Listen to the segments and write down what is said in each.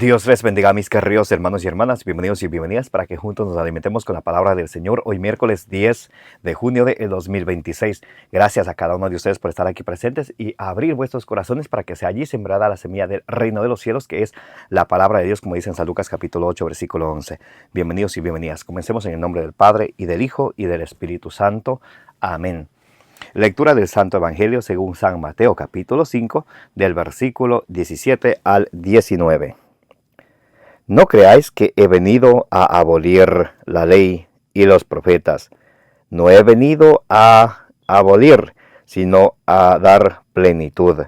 Dios les bendiga, mis queridos hermanos y hermanas, bienvenidos y bienvenidas para que juntos nos alimentemos con la palabra del Señor hoy miércoles 10 de junio de 2026. Gracias a cada uno de ustedes por estar aquí presentes y abrir vuestros corazones para que sea allí sembrada la semilla del reino de los cielos, que es la palabra de Dios, como dice en San Lucas capítulo 8, versículo 11. Bienvenidos y bienvenidas. Comencemos en el nombre del Padre y del Hijo y del Espíritu Santo. Amén. Lectura del Santo Evangelio según San Mateo capítulo 5 del versículo 17 al 19. No creáis que he venido a abolir la ley y los profetas. No he venido a abolir, sino a dar plenitud.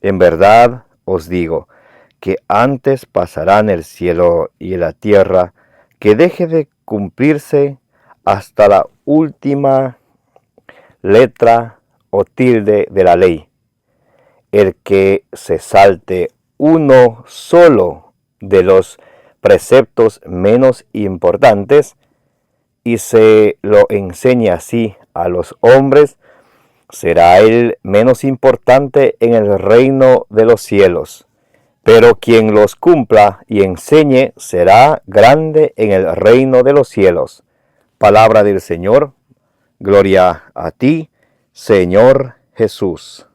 En verdad os digo que antes pasarán el cielo y la tierra, que deje de cumplirse hasta la última letra o tilde de la ley. El que se salte uno solo de los preceptos menos importantes y se lo enseña así a los hombres, será el menos importante en el reino de los cielos. Pero quien los cumpla y enseñe será grande en el reino de los cielos. Palabra del Señor. Gloria a ti, Señor Jesús.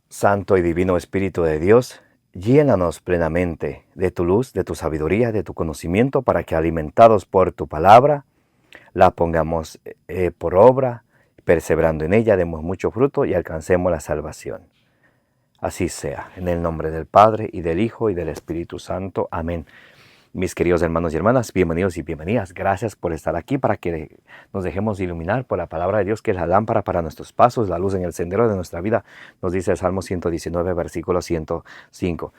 Santo y divino Espíritu de Dios, llénanos plenamente de tu luz, de tu sabiduría, de tu conocimiento, para que, alimentados por tu palabra, la pongamos por obra, perseverando en ella, demos mucho fruto y alcancemos la salvación. Así sea, en el nombre del Padre, y del Hijo, y del Espíritu Santo. Amén. Mis queridos hermanos y hermanas, bienvenidos y bienvenidas. Gracias por estar aquí para que nos dejemos iluminar por la palabra de Dios, que es la lámpara para nuestros pasos, la luz en el sendero de nuestra vida, nos dice el Salmo 119, versículo 105.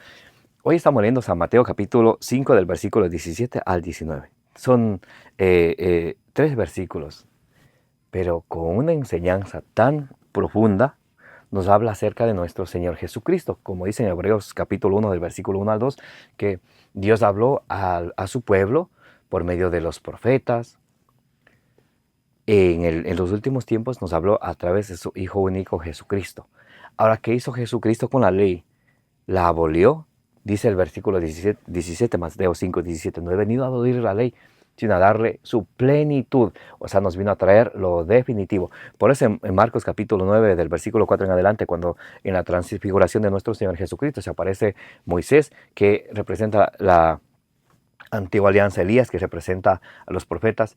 Hoy estamos leyendo San Mateo capítulo 5 del versículo 17 al 19. Son 3 versículos, pero con una enseñanza tan profunda. Nos habla acerca de nuestro Señor Jesucristo, como dice en Hebreos capítulo 1 del versículo 1 al 2, que Dios habló a su pueblo por medio de los profetas. En los últimos tiempos nos habló a través de su Hijo único Jesucristo. Ahora, ¿qué hizo Jesucristo con la ley? ¿La abolió? Dice el versículo 17, Mateo 5, 17, no he venido a abolir la ley, sino a darle su plenitud. O sea, nos vino a traer lo definitivo. Por eso en Marcos capítulo 9, del versículo 4 en adelante, cuando en la transfiguración de nuestro Señor Jesucristo se aparece Moisés, que representa la antigua alianza, Elías, que representa a los profetas,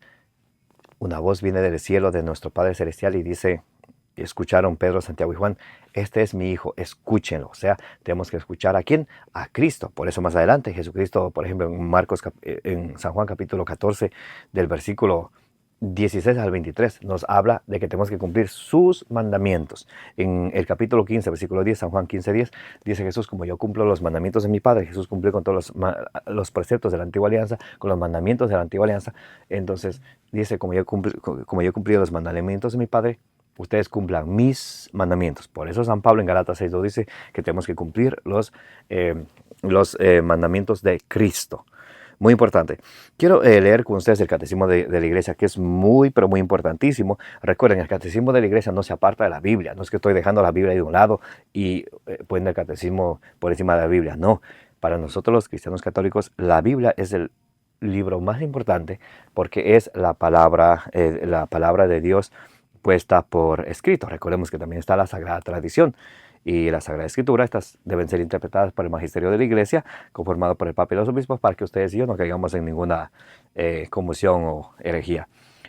una voz viene del cielo de nuestro Padre Celestial y dice, escucharon Pedro, Santiago y Juan, este es mi Hijo, escúchenlo. O sea, tenemos que escuchar ¿a quién? A Cristo. Por eso más adelante Jesucristo, por ejemplo, en San Juan capítulo 14, del versículo 16 al 23, nos habla de que tenemos que cumplir sus mandamientos. En el capítulo 15, versículo 10, San Juan 15, 10, dice Jesús, como yo cumplo los mandamientos de mi Padre. Jesús cumplió con todos los preceptos de la antigua alianza, con los mandamientos de la antigua alianza. Entonces dice, como yo he cumplido los mandamientos de mi Padre, ustedes cumplan mis mandamientos. Por eso San Pablo en Gálatas 6:2 dice que tenemos que cumplir los mandamientos de Cristo. Muy importante. Quiero leer con ustedes el catecismo de la iglesia, que es muy, pero muy importantísimo. Recuerden, el catecismo de la iglesia no se aparta de la Biblia. No es que estoy dejando la Biblia de un lado y poniendo el catecismo por encima de la Biblia. No. Para nosotros los cristianos católicos, la Biblia es el libro más importante porque es la palabra de Dios puesta por escrito. Recordemos que también está la Sagrada Tradición y la Sagrada Escritura. Estas deben ser interpretadas por el magisterio de la Iglesia, conformado por el Papa y los obispos, para que ustedes y yo no caigamos en ninguna confusión o herejía.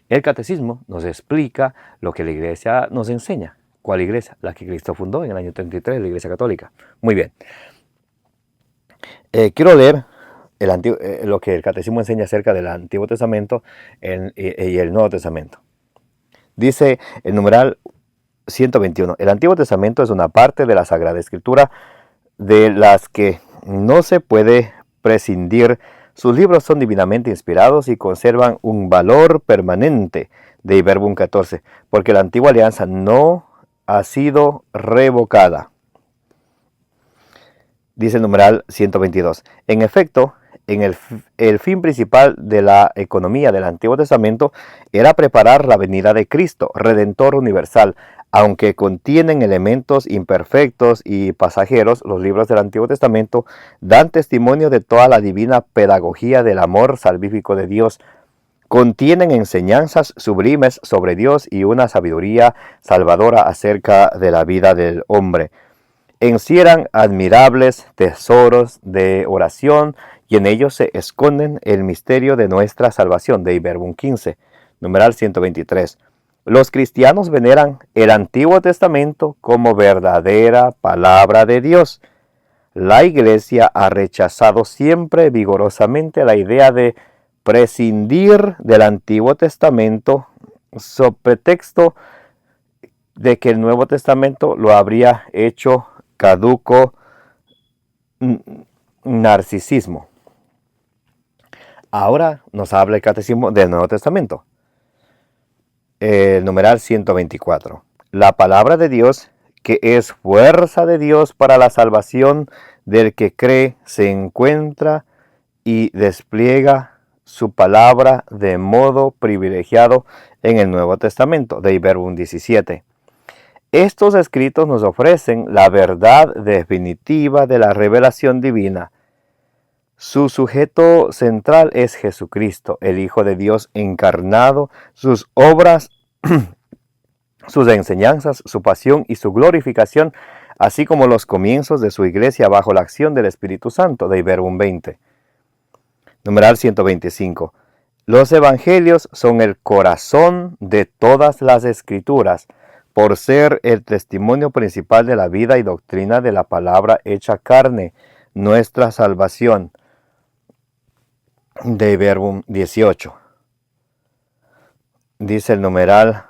El Catecismo nos explica lo que la Iglesia nos enseña. ¿Cuál Iglesia? La que Cristo fundó en el año 33, la Iglesia Católica. Muy bien. Quiero leer lo que el Catecismo enseña acerca del Antiguo Testamento y el Nuevo Testamento. Dice el numeral 121. El Antiguo Testamento es una parte de la Sagrada Escritura de las que no se puede prescindir. Sus libros son divinamente inspirados y conservan un valor permanente. De Verbum 14. Porque la antigua alianza no ha sido revocada. Dice el numeral 122. En efecto, El fin principal de la economía del Antiguo Testamento era preparar la venida de Cristo, Redentor universal. Aunque contienen elementos imperfectos y pasajeros, los libros del Antiguo Testamento dan testimonio de toda la divina pedagogía del amor salvífico de Dios. Contienen enseñanzas sublimes sobre Dios y una sabiduría salvadora acerca de la vida del hombre. Encierran admirables tesoros de oración y en ellos se esconden el misterio de nuestra salvación, de Verbum 15, numeral 123. Los cristianos veneran el Antiguo Testamento como verdadera palabra de Dios. La Iglesia ha rechazado siempre vigorosamente la idea de prescindir del Antiguo Testamento sob pretexto de que el Nuevo Testamento lo habría hecho caduco narcisismo. Ahora nos habla el Catecismo del Nuevo Testamento. El numeral 124. La palabra de Dios, que es fuerza de Dios para la salvación del que cree, se encuentra y despliega su palabra de modo privilegiado en el Nuevo Testamento, de Verbum 17. Estos escritos nos ofrecen la verdad definitiva de la revelación divina. Su sujeto central es Jesucristo, el Hijo de Dios encarnado. Sus obras, sus enseñanzas, su pasión y su glorificación, así como los comienzos de su iglesia bajo la acción del Espíritu Santo, de Verbum 20. Numeral 125. Los evangelios son el corazón de todas las escrituras, por ser el testimonio principal de la vida y doctrina de la palabra hecha carne, nuestra salvación, de Verbum 18. Dice el numeral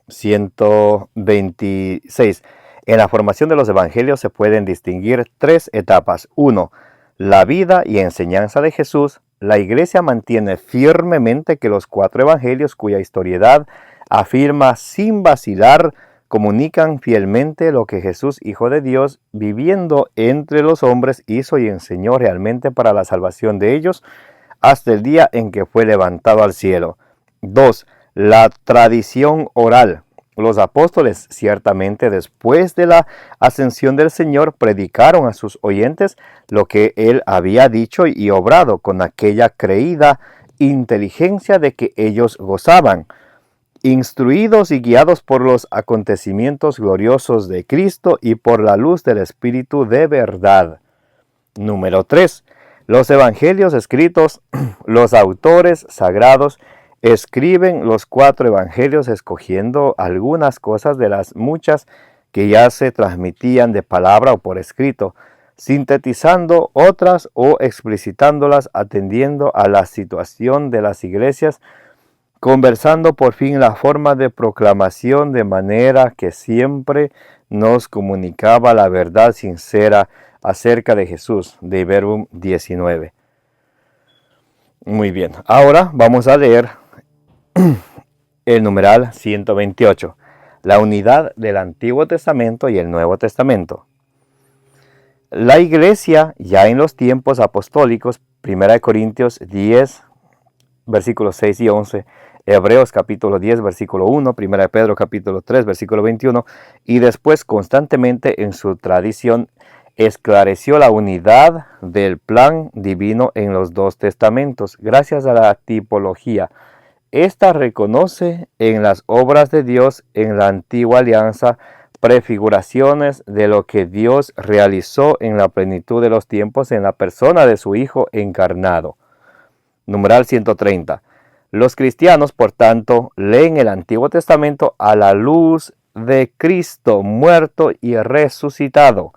126. En la formación de los evangelios se pueden distinguir tres etapas. 1. La vida y enseñanza de Jesús. La Iglesia mantiene firmemente que los 4 evangelios, cuya historiedad afirma sin vacilar, comunican fielmente lo que Jesús, Hijo de Dios, viviendo entre los hombres, hizo y enseñó realmente para la salvación de ellos, hasta el día en que fue levantado al cielo. 2. La tradición oral. Los apóstoles, ciertamente después de la ascensión del Señor, predicaron a sus oyentes lo que Él había dicho y obrado con aquella creída inteligencia de que ellos gozaban, instruidos y guiados por los acontecimientos gloriosos de Cristo y por la luz del Espíritu de verdad. Número 3. Los evangelios escritos, los autores sagrados escriben los 4 evangelios escogiendo algunas cosas de las muchas que ya se transmitían de palabra o por escrito, sintetizando otras o explicitándolas atendiendo a la situación de las iglesias, conversando por fin la forma de proclamación de manera que siempre nos comunicaba la verdad sincera acerca de Jesús, de Verbum 19. Muy bien, ahora vamos a leer el numeral 128, la unidad del Antiguo Testamento y el Nuevo Testamento. La Iglesia, ya en los tiempos apostólicos, 1 Corintios 10, versículos 6 y 11, Hebreos capítulo 10, versículo 1, 1 Pedro capítulo 3, versículo 21, y después constantemente en su tradición esclareció la unidad del plan divino en los 2 testamentos, gracias a la tipología. Esta reconoce en las obras de Dios en la antigua alianza prefiguraciones de lo que Dios realizó en la plenitud de los tiempos en la persona de su Hijo encarnado. Numeral 130. Los cristianos, por tanto, leen el Antiguo Testamento a la luz de Cristo muerto y resucitado.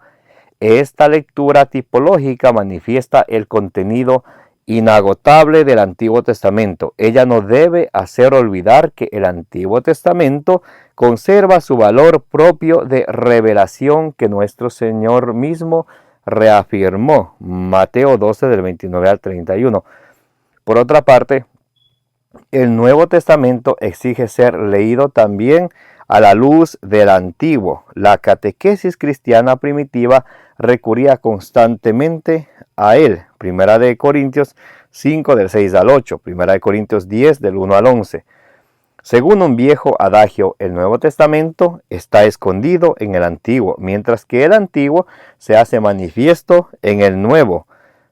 Esta lectura tipológica manifiesta el contenido inagotable del Antiguo Testamento. Ella no debe hacer olvidar que el Antiguo Testamento conserva su valor propio de revelación que nuestro Señor mismo reafirmó. Mateo 12 del 29 al 31. Por otra parte, el Nuevo Testamento exige ser leído también a la luz del antiguo. La catequesis cristiana primitiva recurría constantemente a él. Primera de Corintios 5 del 6 al 8, Primera de Corintios 10 del 1 al 11. Según un viejo adagio, el Nuevo Testamento está escondido en el Antiguo, mientras que el Antiguo se hace manifiesto en el Nuevo.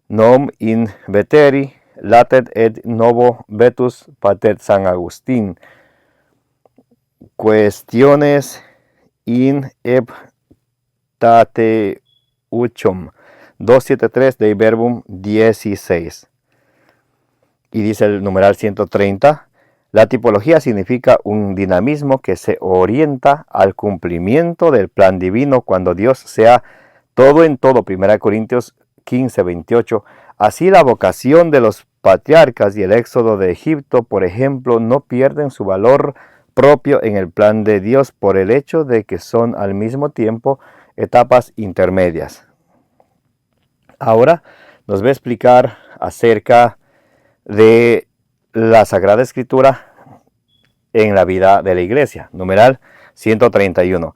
Nom in veteri latet et novo vetus pater San Agustín. Cuestiones in heptate uchum. 273 de Verbum 16. Y dice el numeral 130. La tipología significa un dinamismo que se orienta al cumplimiento del plan divino cuando Dios sea todo en todo. 1 Corintios 15, 28. Así la vocación de los patriarcas y el éxodo de Egipto, por ejemplo, no pierden su valor propio en el plan de Dios por el hecho de que son al mismo tiempo etapas intermedias. Ahora nos va a explicar acerca de la Sagrada Escritura en la vida de la Iglesia. Numeral 131.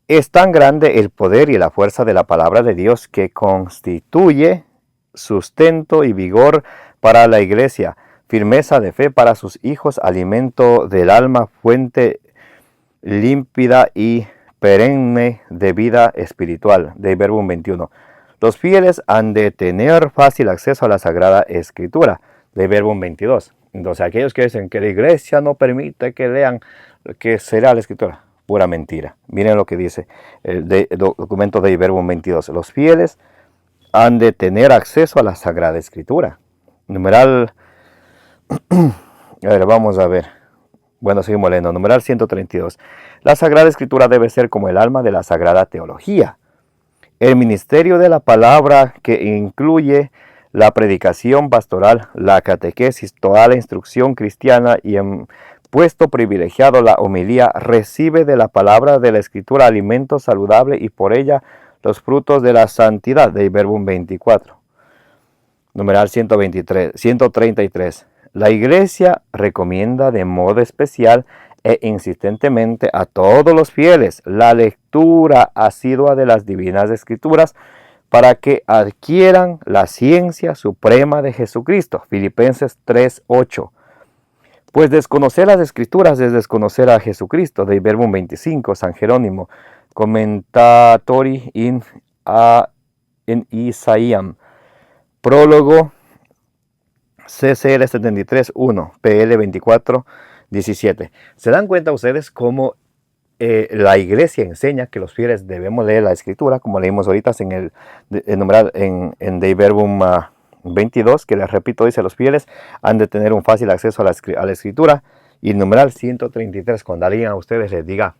Es tan grande el poder y la fuerza de la palabra de Dios que constituye sustento y vigor para la Iglesia, firmeza de fe para sus hijos, alimento del alma, fuente límpida y perenne de vida espiritual. De Verbum 21. Los fieles han de tener fácil acceso a la Sagrada Escritura. De Verbum 22. Entonces, aquellos que dicen que la Iglesia no permite que lean, que será la Escritura, pura mentira. Miren lo que dice el documento de Verbum 22. Los fieles han de tener acceso a la Sagrada Escritura. Numeral, a ver, vamos a ver. Bueno, seguimos leyendo. Numeral 132. La Sagrada Escritura debe ser como el alma de la Sagrada Teología. El ministerio de la palabra, que incluye la predicación pastoral, la catequesis, toda la instrucción cristiana y en puesto privilegiado la homilía, recibe de la palabra de la Escritura alimento saludable y por ella los frutos de la santidad. De Verbum 24. Numeral 133. La Iglesia recomienda de modo especial e insistentemente a todos los fieles la lectura asidua de las divinas escrituras para que adquieran la ciencia suprema de Jesucristo. Filipenses 3:8. Pues desconocer las escrituras es desconocer a Jesucristo. De Verbum 25. San Jerónimo, Commentatori in Isaiam. Prólogo CCL 73:1, PL 24:17. ¿Se dan cuenta ustedes cómo la Iglesia enseña que los fieles debemos leer la Escritura, como leímos ahorita en el numeral en De Verbum 22, que les repito, dice: los fieles han de tener un fácil acceso a la Escritura? Y el numeral 133, cuando alguien a ustedes les diga: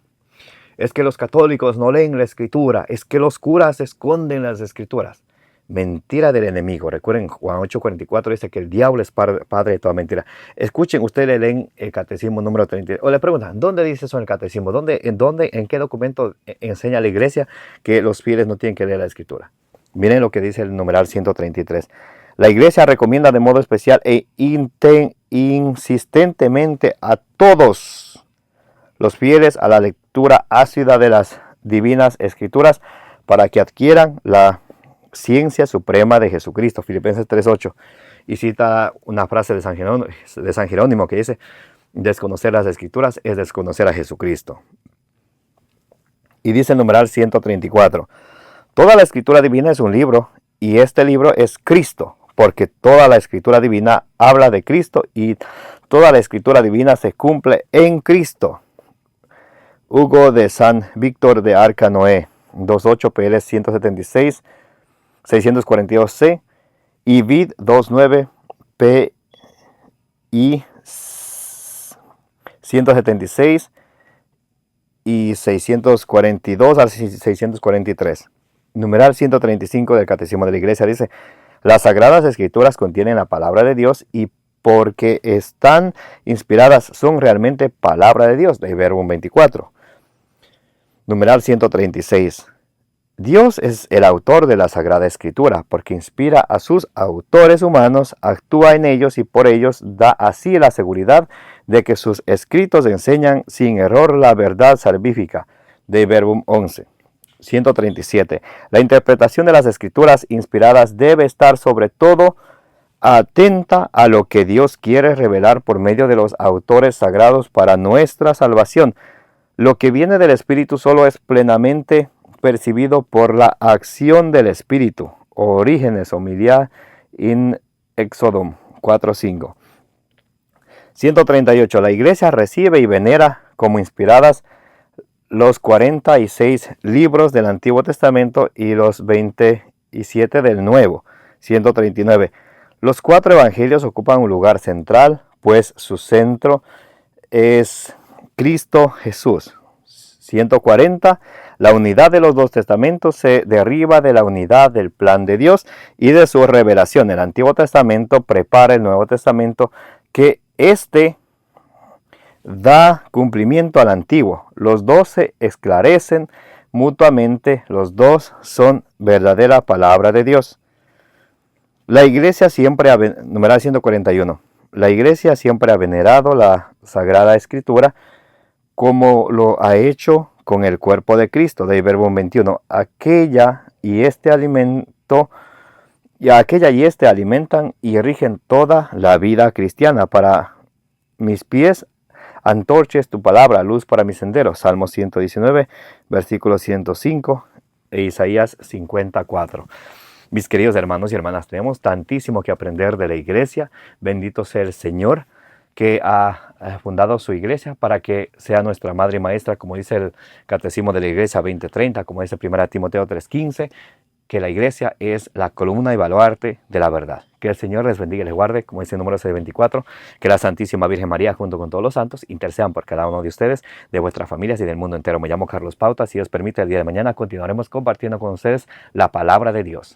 es que los católicos no leen la Escritura, es que los curas esconden las Escrituras. Mentira del enemigo. Recuerden, Juan 8:44 dice que el diablo es padre de toda mentira. Escuchen, ustedes leen el catecismo número 33. O le preguntan, ¿dónde dice eso en el catecismo? ¿En qué documento enseña la Iglesia que los fieles no tienen que leer la Escritura? Miren lo que dice el numeral 133. La Iglesia recomienda de modo especial e insistentemente a todos los fieles a la lectura ácida de las divinas Escrituras para que adquieran la ciencia suprema de Jesucristo. Filipenses 3:8. Y cita una frase de San Jerónimo que dice: desconocer las Escrituras es desconocer a Jesucristo. Y dice el numeral 134. Toda la Escritura divina es un libro, y este libro es Cristo, porque toda la Escritura divina habla de Cristo y toda la Escritura divina se cumple en Cristo. Hugo de San Víctor de Arca Noé, 2:8, PL 176, 642C, y Vid 2:9, PI 176 y 642 al 643. Numeral 135 del Catecismo de la Iglesia dice: las Sagradas Escrituras contienen la palabra de Dios y porque están inspiradas son realmente palabra de Dios. De Verbum 24. Numeral 136. Dios es el autor de la Sagrada Escritura, porque inspira a sus autores humanos, actúa en ellos y por ellos da así la seguridad de que sus escritos enseñan sin error la verdad salvífica. De Verbum 11. 137. La interpretación de las Escrituras inspiradas debe estar sobre todo atenta a lo que Dios quiere revelar por medio de los autores sagrados para nuestra salvación. Lo que viene del Espíritu solo es plenamente percibido por la acción del Espíritu. Orígenes, homilía in Exodum 4:5. 138. La Iglesia recibe y venera como inspiradas los 46 libros del Antiguo Testamento y los 27 del Nuevo. 139. Los 4 evangelios ocupan un lugar central, pues su centro es Cristo Jesús. 140. La unidad de los 2 testamentos se deriva de la unidad del plan de Dios y de su revelación. El Antiguo Testamento prepara el Nuevo Testamento, que éste da cumplimiento al Antiguo. Los 2 se esclarecen mutuamente, los 2 son verdadera palabra de Dios. La Iglesia siempre numeral 141. La Iglesia siempre ha venerado la Sagrada Escritura como lo ha hecho con el cuerpo de Cristo. De Verbum 21. Aquella y este alimentan y rigen toda la vida cristiana. Para mis pies, antorcha es tu palabra, luz para mis senderos. Salmo 119, versículo 105 e Isaías 54. Mis queridos hermanos y hermanas, tenemos tantísimo que aprender de la iglesia. Bendito sea el Señor que ha fundado su iglesia para que sea nuestra madre y maestra, como dice el Catecismo de la Iglesia 2030, como dice 1 Timoteo 3:15, que la iglesia es la columna y baluarte de la verdad. Que el Señor les bendiga y les guarde, como dice el número 624, que la Santísima Virgen María, junto con todos los santos, intercedan por cada uno de ustedes, de vuestras familias y del mundo entero. Me llamo Carlos Pauta. Si Dios permite, el día de mañana continuaremos compartiendo con ustedes la palabra de Dios.